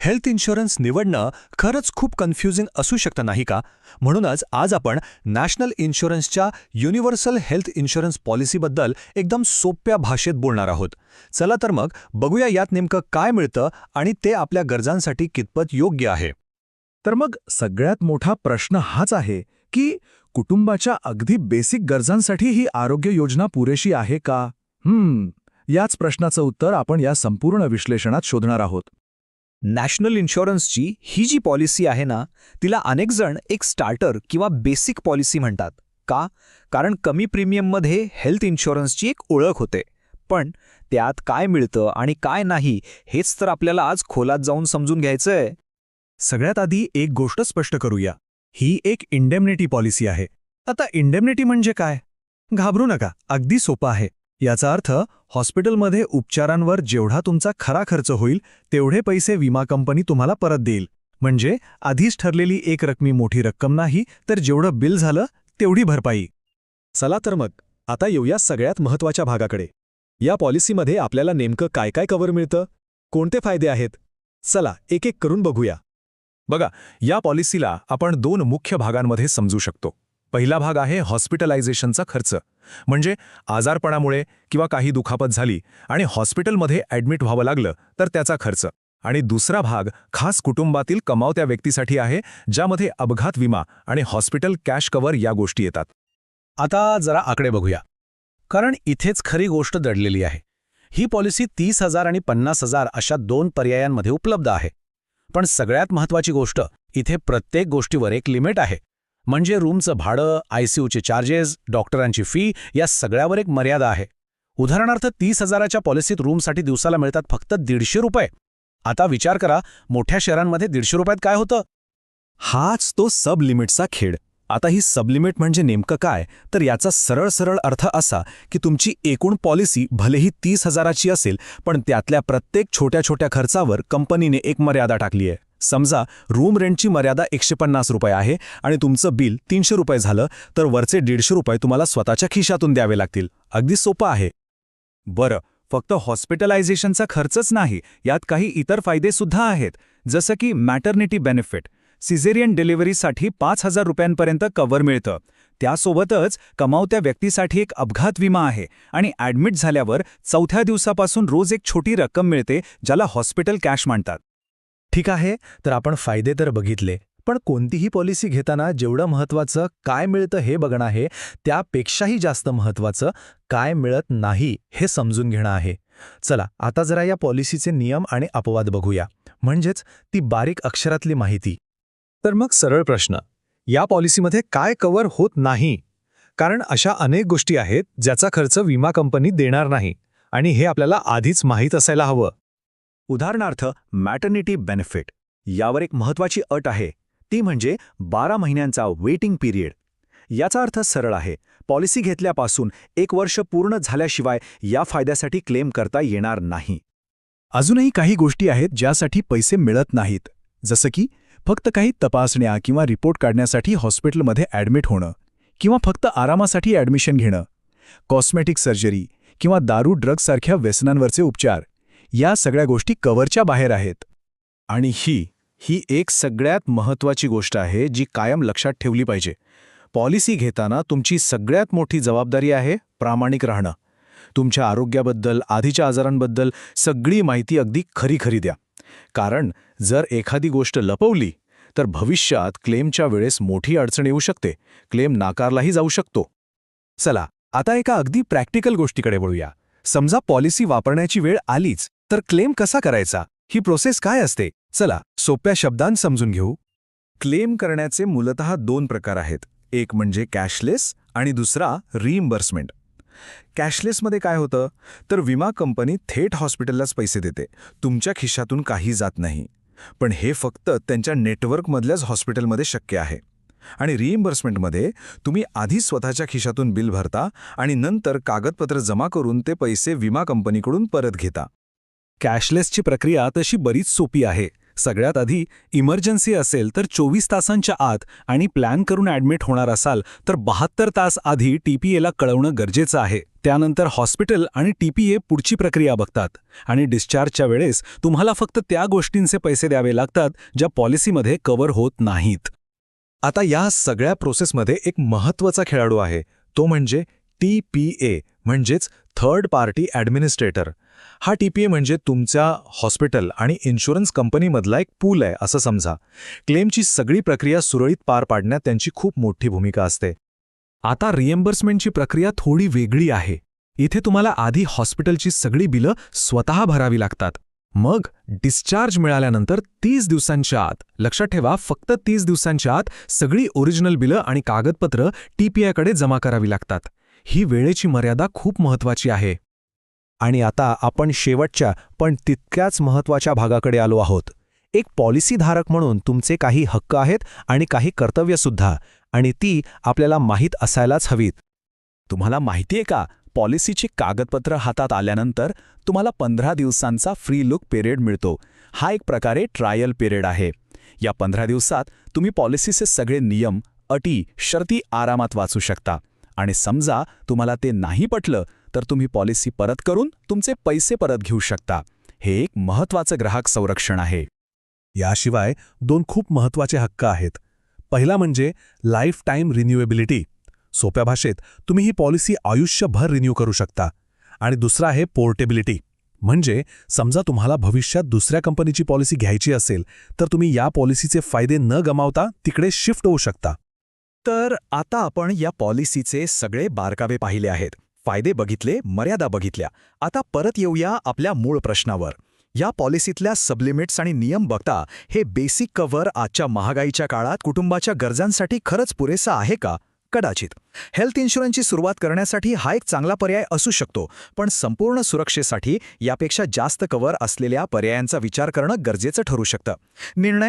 Health insurance निवडणं खरंच खूप कन्फ्युजिंग असू शकतं नाही का? म्हणूनच आज आपण नॅशनल इन्शुरन्सच्या युनिव्हर्सल हेल्थ इन्शुरन्स पॉलिसीबद्दल एकदम सोप्या भाषेत बोलणार आहोत. चला तर मग बघूया यात नेमकं काय मिळतं आणि ते आपल्या गरजांसाठी कितपत योग्य आहे. तर मग सगळ्यात मोठा प्रश्न हाच आहे की कुटुंबाच्या अगदी बेसिक गरजांसाठी ही आरोग्य योजना पुरेशी आहे का? याच प्रश्नाचं उत्तर आपण या संपूर्ण विश्लेषणात शोधणार आहोत. नॅशनल इन्शुरन्सची ही जी पॉलिसी आहे ना, तिला अनेक जण एक स्टार्टर किंवा बेसिक पॉलिसी म्हणतात. का? कारण कमी प्रीमियममध्ये हेल्थ इन्शुरन्सची एक ओळख होते. पण त्यात काय मिळतं आणि काय नाही हेच तर आपल्याला आज खोलात जाऊन समजून घ्यायचंय. सगळ्यात आधी एक गोष्ट स्पष्ट करूया. ही एक इंडेमनिटी पॉलिसी आहे. आता इंडेमनिटी म्हणजे काय? घाबरू नका, अगदी सोपं आहे. याचा अर्थ हॉस्पिटलमध्ये उपचारांवर जेवढा तुमचा खरा खर्च होईल तेवढे पैसे विमा कंपनी तुम्हाला परत देईल. म्हणजे आधीच ठरलेली एक रकमी मोठी रक्कम नाही, तर जेवढं बिल झालं तेवढी भरपाई. चला तर मग आता येऊया सगळ्यात महत्त्वाच्या भागाकडे. या पॉलिसीमध्ये आपल्याला नेमकं काय काय कव्हर मिळतं, कोणते फायदे आहेत, चला एक एक करून बघूया. बघा, या पॉलिसीला आपण दोन मुख्य भागांमध्ये समजू शकतो. पहिला भाग आहे हॉस्पिटलायझेशनचा खर्च, म्हणजे आजारपणामुळे किंवा काही दुखापत झाली आणि हॉस्पिटलमध्ये ॲडमिट व्हावं लागलं तर त्याचा खर्च. आणि दुसरा भाग खास कुटुंबातील कमावत्या व्यक्तीसाठी आहे, ज्यामध्ये अपघात विमा आणि हॉस्पिटल कॅश कव्हर या गोष्टी येतात. आता जरा आकडे बघूया, कारण इथेच खरी गोष्ट दडलेली आहे. ही पॉलिसी 30,000 आणि 50,000 अशा दोन पर्यायांमध्ये उपलब्ध आहे. पण सगळ्यात महत्त्वाची गोष्ट, इथे प्रत्येक गोष्टीवर एक लिमिट आहे. म्हणजे रूमचं भाडं, आयसीयूचे चार्जेस, डॉक्टरांची फी या सगळ्यावर एक मर्यादा आहे. उदाहरणार्थ 30,000च्या पॉलिसीत रूमसाठी दिवसाला मिळतात फक्त 150 रुपये. आता विचार करा, मोठ्या शहरांमध्ये 150 रुपयात काय होतं? हाच तो सब लिमिटचा खेळ. आता ही सबलिमिट म्हणजे नेमकं काय, तर याचा सरळ अर्थ असा की तुमची एकूण पॉलिसी भलेही 30,000ची असेल, पण त्यातल्या प्रत्येक छोट्या खर्चावर कंपनीने एक मर्यादा टाकली आहे. समजा रूम रेंटची मर्यादा 150 रुपये आहे आणि तुमचं बिल 300 रुपये झालं, तर वरचे 150 रुपये तुम्हाला स्वतःच्या खिशातून द्यावे लागतील. अगदी सोपं आहे. बरं, फक्त हॉस्पिटलायझेशनचा खर्चच नाही, यात काही इतर फायदेसुद्धा आहेत. जसं की मॅटर्निटी बेनिफिट, सिझेरियन डिलिव्हरीसाठी 5,000 रुपयांपर्यंत कव्हर मिळतं. त्यासोबतच कमावत्या व्यक्तीसाठी एक अपघात विमा आहे आणि ॲडमिट झाल्यावर 4थ्या दिवसापासून रोज एक छोटी रक्कम मिळते, ज्याला हॉस्पिटल कॅश म्हणतात. ठीक आहे, तर आपण फायदे तर बघितले, पण कोणतीही पॉलिसी घेताना जेवढं महत्त्वाचं काय मिळतं हे बघणं आहे, त्यापेक्षाही जास्त महत्त्वाचं काय मिळत नाही हे समजून घेणं आहे. चला आता जरा या पॉलिसीचे नियम आणि अपवाद बघूया, म्हणजेच ती बारीक अक्षरातली माहिती. तर मग सरळ प्रश्न, या पॉलिसीमध्ये काय कव्हर होत नाही? कारण अशा अनेक गोष्टी आहेत ज्याचा खर्च विमा कंपनी देणार नाही, आणि हे आपल्याला आधीच माहीत असायला हवं. उदाहरणार्थ मॅटर्निटी बेनिफिट, यावर एक महत्त्वाची अट आहे, ती म्हणजे 12 महिन्यांचा वेटिंग पिरियड. याचा अर्थ सरळ आहे, पॉलिसी घेतल्यापासून 1 वर्ष पूर्ण झाल्याशिवाय या फायद्यासाठी क्लेम करता येणार नाही. अजूनही काही गोष्टी आहेत ज्यासाठी पैसे मिळत नाहीत, जसं की फक्त काही तपासण्या किंवा रिपोर्ट काढण्यासाठी हॉस्पिटलमध्ये ॲडमिट होणं, किंवा फक्त आरामासाठी ॲडमिशन घेणं, कॉस्मेटिक सर्जरी किंवा दारू ड्रग्जसारख्या व्यसनांवरचे उपचार, या सगळ्या गोष्टी कव्हरच्या बाहेर आहेत. आणि ही एक सगळ्यात महत्त्वाची गोष्ट आहे जी कायम लक्षात ठेवली पाहिजे. पॉलिसी घेताना तुमची सगळ्यात मोठी जबाबदारी आहे प्रामाणिक राहणं. तुमच्या आरोग्याबद्दल, आधीच्या आजारांबद्दल सगळी माहिती अगदी खरी द्या. कारण जर एखादी गोष्ट लपवली तर भविष्यात क्लेमच्या वेळेस मोठी अडचण येऊ शकते, क्लेम नाकारलाही जाऊ शकतो. चला आता एका अगदी प्रॅक्टिकल गोष्टीकडे वळूया. समजा पॉलिसी वापरण्याची वेळ आलीच, तर क्लेम कसा करायचा, ही प्रोसेस काय असते? चला सोप्या शब्दांत समजून घेऊ. क्लेम करण्याचे मूलतः 2 प्रकार आहेत, एक म्हणजे कॅशलेस आणि दुसरा रिइम्बर्समेंट. कॅशलेसमध्ये काय होतं, तर विमा कंपनी थेट हॉस्पिटललाच पैसे देते, तुमच्या खिशातून काही जात नाही. पण हे फक्त त्यांच्या नेटवर्कमधल्याच हॉस्पिटलमध्ये शक्य आहे. आणि रिइम्बर्समेंटमध्ये तुम्ही आधी स्वतःच्या खिशातून बिल भरता आणि नंतर कागदपत्र जमा करून ते पैसे विमा कंपनीकडून परत घेता. कॅशलेसची प्रक्रिया तशी बरीच सोपी आहे. सगळ्यात आधी इमर्जन्सी असेल तर 24 तासांच्या आत आणि प्लॅन करून ॲडमिट होणार असाल तर 72 तास आधी TPAला कळवणं गरजेचं आहे. त्यानंतर हॉस्पिटल आणि TPA पुढची प्रक्रिया बघतात आणि डिस्चार्जच्या वेळेस तुम्हाला फक्त त्या गोष्टींचे पैसे द्यावे लागतात ज्या पॉलिसीमध्ये कव्हर होत नाहीत. आता या सगळ्या प्रोसेसमध्ये एक महत्त्वाचा खेळाडू आहे, तो म्हणजे TPA म्हणजेच थर्ड पार्टी ॲडमिनिस्ट्रेटर. हा TPA म्हणजे तुमच्या हॉस्पिटल आणि इन्शुरन्स कंपनीमधला एक पूल आहे असं समजा. क्लेमची सगळी प्रक्रिया सुरळीत पार पाडण्यात त्यांची खूप मोठी भूमिका असते. आता रिएम्बर्समेंटची प्रक्रिया थोडी वेगळी आहे. इथे तुम्हाला आधी हॉस्पिटलची सगळी बिलं स्वतः भरावी लागतात. मग डिस्चार्ज मिळाल्यानंतर 30 दिवसांच्या आत, लक्षात ठेवा फक्त 30 दिवसांच्या आत सगळी ओरिजिनल बिलं आणि कागदपत्र TPAकडे जमा करावी लागतात. ही वेळेची मर्यादा खूप महत्त्वाची आहे. आणि आता आपण शेवटच्या पण तितक्याच महत्त्वाच्या भागाकडे आलो आहोत. एक पॉलिसीधारक म्हणून तुमचे काही हक्क आहेत आणि काही कर्तव्यसुद्धा, आणि ती आपल्याला माहीत असायलाच हवीत. तुम्हाला माहितीये का, पॉलिसीची कागदपत्र हातात आल्यानंतर तुम्हाला 15 दिवसांचा फ्री लुक पिरियड मिळतो. हा एक प्रकारे ट्रायल पिरियड आहे. या 15 दिवसात तुम्ही पॉलिसीचे सगळे नियम, अटी, शर्ती आरामात वाचू शकता. आणि समजा तुम्हाला ते नाही पटलं तर तुम्ही पॉलिसी परत करून तुमचे पैसे परत घेऊ शकता. हे एक महत्त्वाचं ग्राहक संरक्षण आहे. याशिवाय 2 खूप महत्त्वाचे हक्क आहेत. पहिला म्हणजे लाईफ टाईम रिन्युएबिलिटी. सोप्या भाषेत तुम्ही ही पॉलिसी आयुष्यभर रिन्यू करू शकता. आणि दुसरा आहे पोर्टेबिलिटी. म्हणजे समजा तुम्हाला भविष्यात दुसऱ्या कंपनीची पॉलिसी घ्यायची असेल तर तुम्ही या पॉलिसीचे फायदे न गमावता तिकडे शिफ्ट होऊ शकता. तर आता आपण या पॉलिसीचे सगळे बारकावे पाहिले आहेत. फायदे बघितले, मर्यादा बघितल्या. आता परत येऊया आपल्या मूळ प्रश्नावर. या पॉलिसीतल्या सबलिमिट्स आणि नियम बघता हे बेसिक कव्हर आजच्या महागाईच्या काळात कुटुंबाच्या गरजांसाठी खरंच पुरेसा आहे का? कदाचित. हेल्थ इन्शुरन्सची सुरुवात करण्यासाठी हा एक चांगला पर्याय असू शकतो, पण संपूर्ण सुरक्षेसाठी यापेक्षा जास्त कव्हर असलेल्या पर्यायांचा विचार करणं गरजेचं ठरू शकतं. निर्णय